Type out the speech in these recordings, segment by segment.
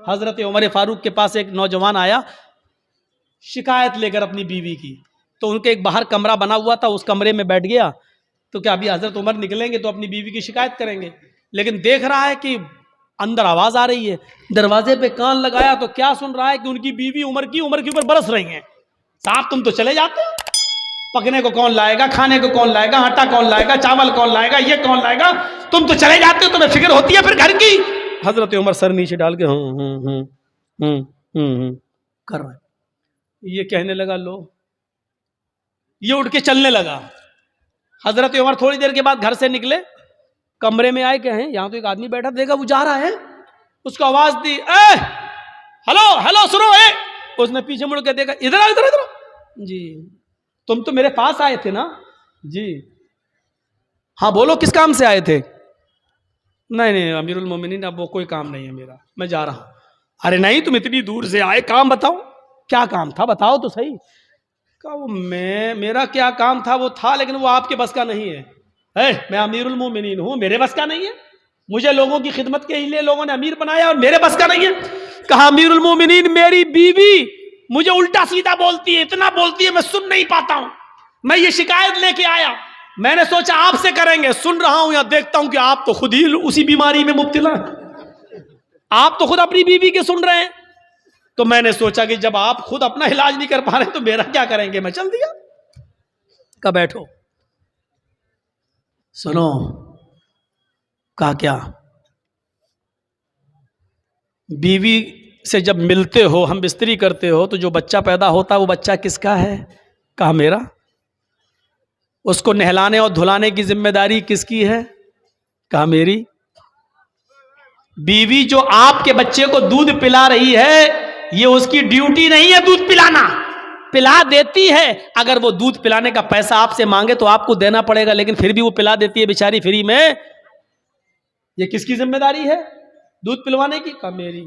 حضرت عمر فاروق کے پاس ایک نوجوان آیا شکایت لے کر اپنی بیوی کی. تو ان کے ایک باہر کمرہ بنا ہوا تھا, اس کمرے میں بیٹھ گیا. تو کیا ابھی حضرت عمر نکلیں گے تو اپنی بیوی کی شکایت کریں گے, لیکن دیکھ رہا ہے کہ اندر آواز آ رہی ہے. دروازے پہ کان لگایا تو کیا سن رہا ہے کہ ان کی بیوی عمر کے اوپر برس رہی ہیں. صاحب تم تو چلے جاتے ہو, پکنے کو کون لائے گا, کھانے کو کون لائے گا, آٹا کون لائے گا, چاول کون لائے گا, یہ کون لائے گا, تم تو چلے جاتے ہو, تمہیں فکر ہوتی ہے پھر گھر کی. حضرت عمر سر نیچے ڈال کے کر رہا ہے. یہ کہنے لگا لو, یہ اٹھ کے چلنے لگا. حضرت عمر تھوڑی دیر کے بعد گھر سے نکلے, کمرے میں آئے, کہیں یہاں تو ایک آدمی بیٹھا, دیکھا وہ جا رہا ہے, اس کو آواز دی, اے ہلو ہلو سنو, اے. اس نے پیچھے مڑ کے دیکھا, ادھر آؤ ادھر ادھر. جی تم تو میرے پاس آئے تھے نا. جی ہاں بولو کس کام سے آئے تھے. نہیں امیر المومنین اب وہ کوئی کام نہیں ہے میرا, میں جا رہا ہوں. ارے نہیں تم اتنی دور سے آئے, کام بتاؤ, کیا کام تھا بتاؤ تو صحیح. کہا وہ میرا کیا کام تھا وہ تھا, لیکن وہ آپ کے بس کا نہیں ہے. میں امیر المومنین ہوں, میرے بس کا نہیں ہے. مجھے لوگوں کی خدمت کے لیے لوگوں نے امیر بنایا اور میرے بس کا نہیں ہے. کہا امیر المومنین میری بیوی مجھے الٹا سیدھا بولتی ہے, اتنا بولتی ہے میں سن نہیں پاتا ہوں. میں یہ شکایت لے کے آیا, میں نے سوچا آپ سے کریں گے. سن رہا ہوں یا دیکھتا ہوں کہ آپ تو خود ہی اسی بیماری میں مبتلا ہیں, آپ تو خود اپنی بیوی کے سن رہے ہیں. تو میں نے سوچا کہ جب آپ خود اپنا علاج نہیں کر پا رہے تو میرا کیا کریں گے. میں چل دیا. کہا بیٹھو. سنو. کہا کیا. بیوی سے جب ملتے ہو, ہم بستری کرتے ہو, تو جو بچہ پیدا ہوتا ہے وہ بچہ کس کا ہے. کہا میرا. اس کو نہلانے اور دھلانے کی ذمہ داری کس کی ہے. کہا میری. بیوی جو آپ کے بچے کو دودھ پلا رہی ہے, یہ اس کی ڈیوٹی نہیں ہے دودھ پلانا. پلا دیتی ہے, اگر وہ دودھ پلانے کا پیسہ آپ سے مانگے تو آپ کو دینا پڑے گا, لیکن پھر بھی وہ پلا دیتی ہے بیچاری فری میں. یہ کس کی ذمہ داری ہے دودھ پلوانے کی. کہا میری.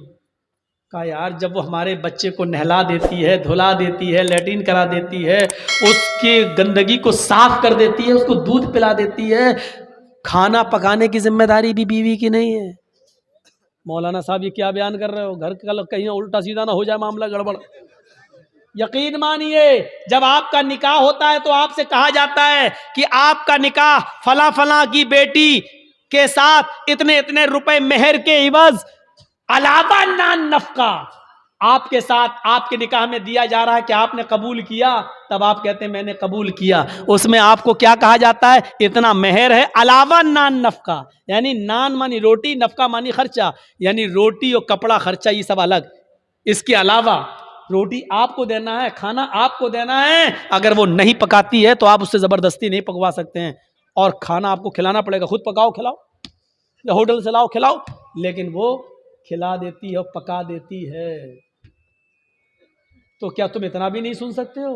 کہا یار جب وہ ہمارے بچے کو نہلا دیتی ہے, دھلا دیتی ہے, لیٹرین کرا دیتی ہے, اس کی گندگی کو صاف کر دیتی ہے, اس کو دودھ پلا دیتی ہے, کھانا پکانے کی ذمہ داری بھی بیوی کی نہیں ہے. مولانا صاحب یہ کیا بیان کر رہے ہو, گھر کا کہیں الٹا سیدھا نہ ہو جائے معاملہ گڑبڑ. یقین مانیے جب آپ کا نکاح ہوتا ہے تو آپ سے کہا جاتا ہے کہ آپ کا نکاح فلاں فلاں کی بیٹی کے ساتھ اتنے اتنے روپے مہر کے عوض علاوہ نان نفقہ آپ کے ساتھ آپ کے نکاح میں دیا جا رہا ہے. کہ آپ نے قبول کیا, تب آپ کہتے ہیں میں نے قبول کیا. اس میں آپ کو کیا کہا جاتا ہے, اتنا مہر ہے علاوہ نان نفقہ, یعنی نان مانی روٹی, نفقہ مانی خرچہ, یعنی روٹی اور کپڑا خرچہ یہ سب الگ. اس کے علاوہ روٹی آپ کو دینا ہے, کھانا آپ کو دینا ہے. اگر وہ نہیں پکاتی ہے تو آپ اس سے زبردستی نہیں پکوا سکتے ہیں, اور کھانا آپ کو کھلانا پڑے گا. خود پکاؤ کھلاؤ یا ہوٹل سے لاؤ کھلاؤ, لیکن وہ کھلا دیتی ہے اور پکا دیتی ہے. تو کیا تم اتنا بھی نہیں سن سکتے ہو.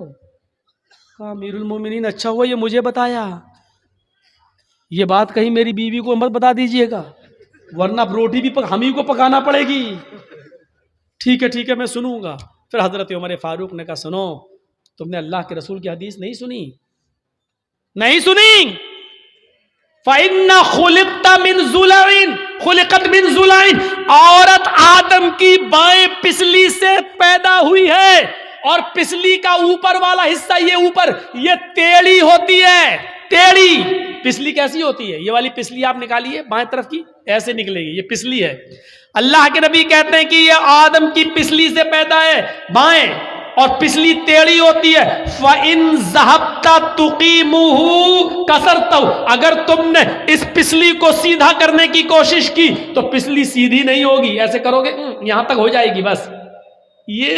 کہا امیر المومنین اچھا ہوا یہ مجھے بتایا, یہ بات کہیں میری بیوی کو مت بتا دیجئے گا, ورنہ روٹی بھی ہم ہی کو پکانا پڑے گی. ٹھیک ہے میں سنوں گا. پھر حضرت عمر فاروق نے کہا سنو, تم نے اللہ کے رسول کی حدیث نہیں سنی. فَإِنَّ خُلِقَتْ مِنْ ضُلَعٍ, عورت آدم کی بائیں پسلی سے پیدا ہوئی ہے, اور پسلی کا اوپر والا حصہ یہ ٹیڑھی ہوتی ہے. ٹیڑھی پسلی کیسی ہوتی ہے, یہ والی پسلی آپ نکالیے بائیں طرف کی, ایسے نکلے گی, یہ پسلی ہے. اللہ کے نبی کہتے ہیں کہ یہ آدم کی پسلی سے پیدا ہے بائیں, اور پسلی ٹیڑھی ہوتی ہے. فَإِن ذَهَبْتَ تُقِيمُهُ كَسَرْتَهُ, اگر تم نے اس پسلی کو سیدھا کرنے کی کوشش کی تو پسلی سیدھی نہیں ہوگی. ایسے کرو گے یہاں تک ہو جائے گی, بس یہ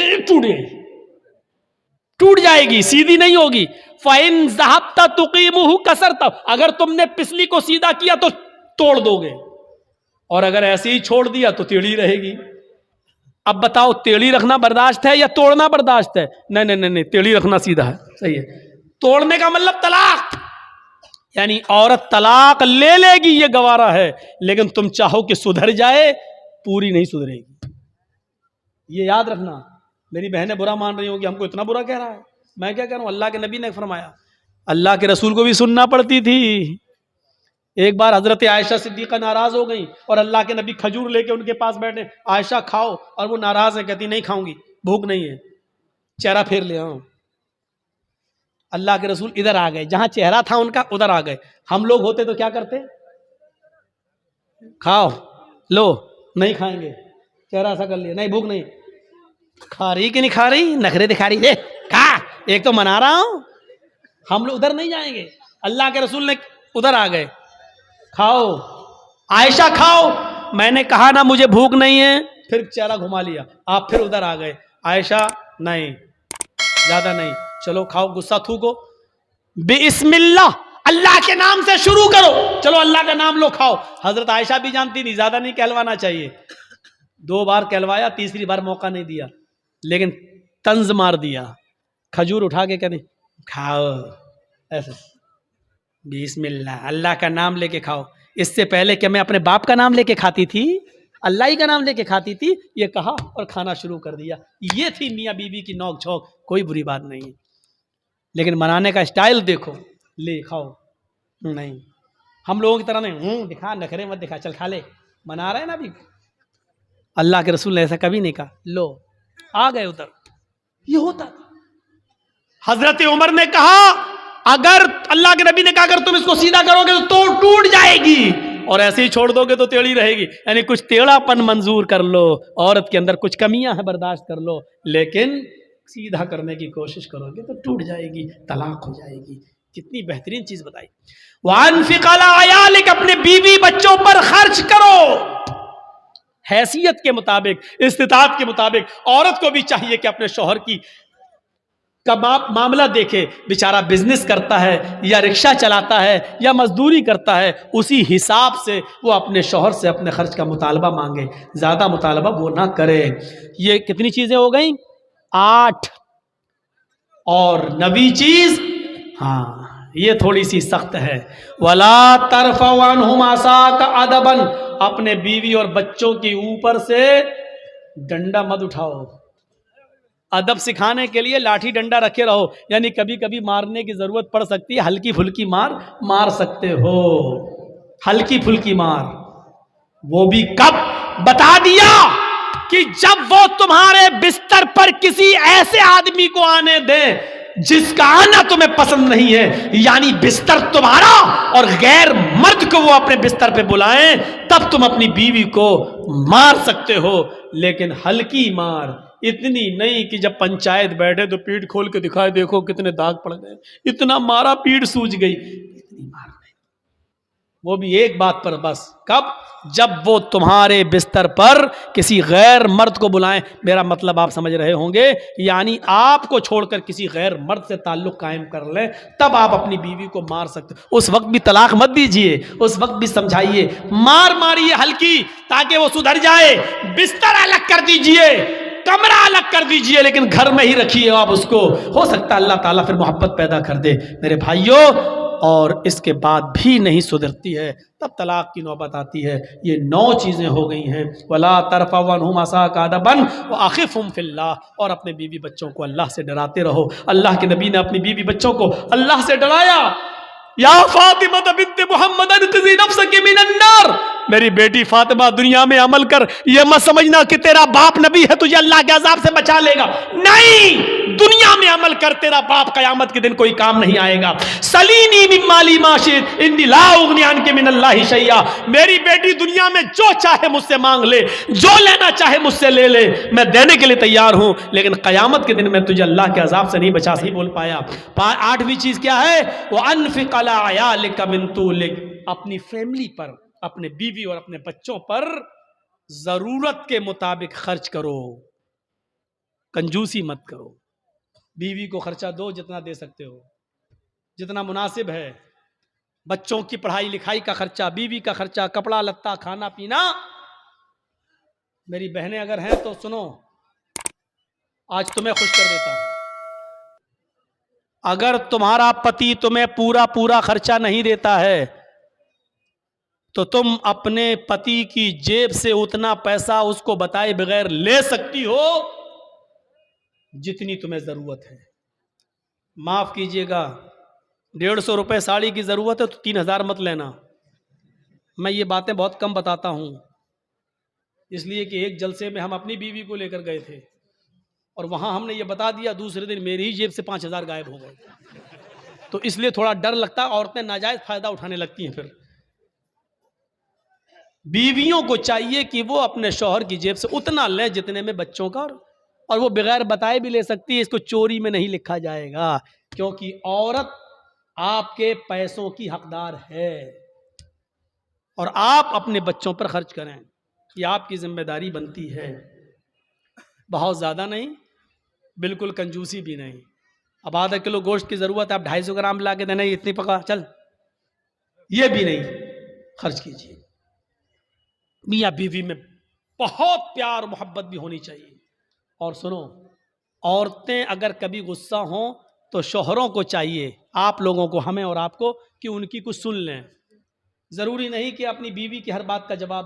ٹوٹ جائے گی, سیدھی نہیں ہوگی. فَإِن ذَهَبْتَ تُقِيمُهُ كَسَرْتَهُ, اگر تم نے پسلی کو سیدھا کیا تو توڑ دو گے, اور اگر ایسے ہی چھوڑ دیا تو ٹیڑھی رہے گی. اب بتاؤ ٹیڑھی رکھنا برداشت ہے یا توڑنا برداشت ہے. نہیں ٹیڑھی رکھنا سیدھا ہے, صحیح ہے. توڑنے کا مطلب طلاق, یعنی عورت طلاق لے لے گی یہ گوارا ہے, لیکن تم چاہو کہ سدھر جائے, پوری نہیں سدھرے گی. یہ یاد رکھنا. میری بہنیں برا مان رہی ہوں کہ ہم کو اتنا برا کہہ رہا ہے. میں کیا کہہ رہا ہوں, اللہ کے نبی نے فرمایا, اللہ کے رسول کو بھی سننا پڑتی تھی. ایک بار حضرت عائشہ صدیقہ ناراض ہو گئی اور اللہ کے نبی کھجور لے کے ان کے پاس بیٹھے، عائشہ کھاؤ، اور وہ ناراض ہے، کہتی نہیں کھاؤں گی، بھوک نہیں ہے، چہرہ پھیر لے آؤ۔ اللہ کے رسول ادھر آ گئے، جہاں چہرہ تھا ان کا ادھر آ گئے۔ ہم لوگ ہوتے تو کیا کرتے؟ کھاؤ، لو، نہیں کھائیں گے، چہرہ ایسا کر لیا، نہیں بھوک نہیں، کھا رہی کہ نہیں کھا رہی، نخرے دکھا رہی ہے، کھا، ایک تو منا رہا ہوں۔ ہم لوگ ادھر نہیں جائیں گے، اللہ کے رسول نے ادھر آ گئے، کھاؤ عائشہ کھاؤ، میں نے کہا نا مجھے بھوک نہیں ہے، پھر چہرہ گھما لیا، آپ پھر ادھر آ گئے، عائشہ نہیں، زیادہ نہیں، چلو کھاؤ، غصہ تھوکو، بسم اللہ، اللہ کے نام سے شروع کرو، چلو اللہ کا نام لو، کھاؤ۔ حضرت عائشہ بھی جانتی تھی زیادہ نہیں کہلوانا چاہیے، 2 بار کہلوایا، تیسری بار موقع نہیں دیا، لیکن طنز مار دیا، کھجور اٹھا کے کہنے کھاؤ، ایسے بسم اللہ، اللہ کا نام لے کے کھاؤ۔ اس سے پہلے کہ میں اپنے باپ کا نام لے کے کھاتی تھی، اللہ ہی کا نام لے کے کھاتی تھی، یہ کہا اور کھانا شروع کر دیا۔ یہ تھی میاں بیوی کی نوک جھونک، کوئی بری بات نہیں ہے، لیکن منانے کا اسٹائل دیکھو، لے کھاؤ، نہیں ہم لوگوں کی طرح نہیں، دکھا نخرے مت دکھا، چل کھا لے، منا رہے ہیں نا ابھی۔ اللہ کے رسول نے ایسا کبھی نہیں کہا، لو آ گئے ادھر، یہ ہوتا تھا۔ حضرت عمر نے کہا اگر اللہ کے نبی نے کہا اگر تم اس کو سیدھا کرو گے تو ٹوٹ جائے گی، اور ایسے ہی چھوڑ دو گے تو ٹیڑھی رہے گی، یعنی کچھ ٹیڑھا پن منظور کر لو، عورت کے اندر کچھ کمیاں ہیں برداشت کر لو، لیکن سیدھا کرنے کی کوشش کرو گے تو ٹوٹ جائے گی، طلاق ہو جائے گی۔ کتنی بہترین چیز بتائی، وَأَنفِقْ عَلَىٰ عَيَالِكَ، اپنے بیوی بچوں پر خرچ کرو، حیثیت کے مطابق، استطاعت کے مطابق۔ عورت کو بھی چاہیے کہ اپنے شوہر کی کا معاملہ دیکھے، بیچارہ بزنس کرتا ہے یا رکشہ چلاتا ہے یا مزدوری کرتا ہے، اسی حساب سے وہ اپنے شوہر سے اپنے خرچ کا مطالبہ مانگے، زیادہ مطالبہ وہ نہ کرے۔ یہ کتنی چیزیں ہو گئیں؟ 8۔ اور 9ویں چیز، ہاں یہ تھوڑی سی سخت ہے، وَلَا تَرْفَعْ عَنْهُمْ عَصَاكَ عَدَبًا، اپنے بیوی اور بچوں کے اوپر سے ڈنڈا مت اٹھاؤ۔ ادب سکھانے کے لیے لاٹھی ڈنڈا رکھے رہو، یعنی کبھی کبھی مارنے کی ضرورت پڑ سکتی ہے، ہلکی پھلکی مار سکتے ہو، ہلکی پھلکی مار۔ وہ بھی کب؟ بتا دیا کہ جب وہ تمہارے بستر پر کسی ایسے آدمی کو آنے دیں جس کا آنا تمہیں پسند نہیں ہے، یعنی بستر تمہارا اور غیر مرد کو وہ اپنے بستر پہ بلائیں، تب تم اپنی بیوی کو مار سکتے ہو، لیکن ہلکی مار، اتنی نہیں کہ جب پنچایت بیٹھے تو پیٹھ کھول کے دکھائے دیکھو کتنے داغ پڑ گئے، اتنا مارا پیٹھ سوج گئی، اتنی مار نہیں۔ وہ بھی ایک بات پر بس، کب؟ جب وہ تمہارے بستر پر کسی غیر مرد کو بلائیں، میرا مطلب آپ سمجھ رہے ہوں گے، یعنی آپ کو چھوڑ کر کسی غیر مرد سے تعلق قائم کر لیں، تب آپ اپنی بیوی کو مار سکتے۔ اس وقت بھی طلاق مت دیجئے، اس وقت بھی سمجھائیے، ماریے ہلکی تاکہ وہ سدھر جائے، بستر الگ کر دیجئے، کمرہ الگ کر دیجئے، لیکن گھر میں ہی رکھیے آپ اس کو، ہو سکتا ہے اللہ تعالیٰ پھر محبت پیدا کر دے۔ میرے بھائیوں، اور اس کے بعد بھی نہیں سدھرتی ہے تب طلاق کی نوبت آتی ہے۔ یہ 9 چیزیں ہو گئی ہیں، وَلَا تَرْفَعْ عَنْهُمْ عَصَاكَ عَدَبًا وَأَخِفْهُمْ فِي اللَّهِ، اور اپنے بیوی بچوں کو اللہ سے ڈراتے رہو۔ اللہ کے نبی نے اپنی بیوی بچوں کو اللہ سے ڈرایا، یا فاطمہ بنت محمد انقذی نفسک من النار، میری بیٹی فاطمہ دنیا میں عمل کر، یہ مت سمجھنا کہ تیرا باپ نبی ہے تجھے اللہ کے عذاب سے بچا لے گا، نہیں، دنیا میں عمل کر، تیرا باپ قیامت کے دن کوئی کام نہیں آئے گا۔ سلینی من مالی ما شئت انی لا اغنی عنک من اللہ شیئا، میری بیٹی دنیا میں جو چاہے مجھ سے مانگ لے، جو لینا چاہے مجھ سے لے لے، میں دینے کے لیے تیار ہوں، لیکن قیامت کے دن میں تجھے اللہ کے عذاب سے نہیں بچا بول پایا۔ 8ویں چیز کیا ہے؟ وَأَنفِقْ عَلَىٰ عَيَالِكَ مِن طُولِكَ، اپنی فیملی پر، اپنے بیوی اور اپنے بچوں پر ضرورت کے مطابق خرچ کرو، کنجوسی مت کرو۔ بیوی کو خرچہ دو جتنا دے سکتے ہو، جتنا مناسب ہے، بچوں کی پڑھائی لکھائی کا خرچہ، بیوی کا خرچہ، کپڑا لتا، کھانا پینا۔ میری بہنیں اگر ہیں تو سنو، آج تمہیں خوش کر دیتا ہوں، اگر تمہارا پتی تمہیں پورا خرچہ نہیں دیتا ہے تو تم اپنے پتی کی جیب سے اتنا پیسہ اس کو بتائے بغیر لے سکتی ہو جتنی تمہیں ضرورت ہے۔ معاف کیجئے گا، 150 روپے ساڑی کی ضرورت ہے تو 3000 مت لینا، میں یہ باتیں بہت کم بتاتا ہوں، اس لیے کہ ایک جلسے میں ہم اپنی بیوی کو لے کر گئے تھے اور وہاں ہم نے یہ بتا دیا، دوسرے دن میری ہی جیب سے 5,000 غائب ہو گئے. تو اس لیے تھوڑا ڈر لگتا ہے، عورتیں ناجائز فائدہ اٹھانے لگتی ہیں. پھر بیویوں کو چاہیے کہ وہ اپنے شوہر کی جیب سے اتنا لیں جتنے میں بچوں کا، اور وہ بغیر بتائے بھی لے سکتی ہے، اس کو چوری میں نہیں لکھا جائے گا، کیونکہ عورت آپ کے پیسوں کی حقدار ہے اور آپ اپنے بچوں پر خرچ کریں، یہ آپ کی ذمہ داری بنتی ہے. بہت زیادہ نہیں، بالکل کنجوسی بھی نہیں. اب آدھا کلو گوشت کی ضرورت ہے، آپ 250 گرام لا کے دینا، اتنی پکا چل، یہ بھی نہیں خرچ کیجیے. میاں بیوی میں بہت پیار محبت بھی ہونی چاہیے. اور سنو، عورتیں اگر کبھی غصہ ہوں تو شوہروں کو چاہیے، آپ لوگوں کو، ہمیں اور آپ کو، کہ ان کی کچھ سن لیں. ضروری نہیں کہ اپنی بیوی کی ہر بات کا جواب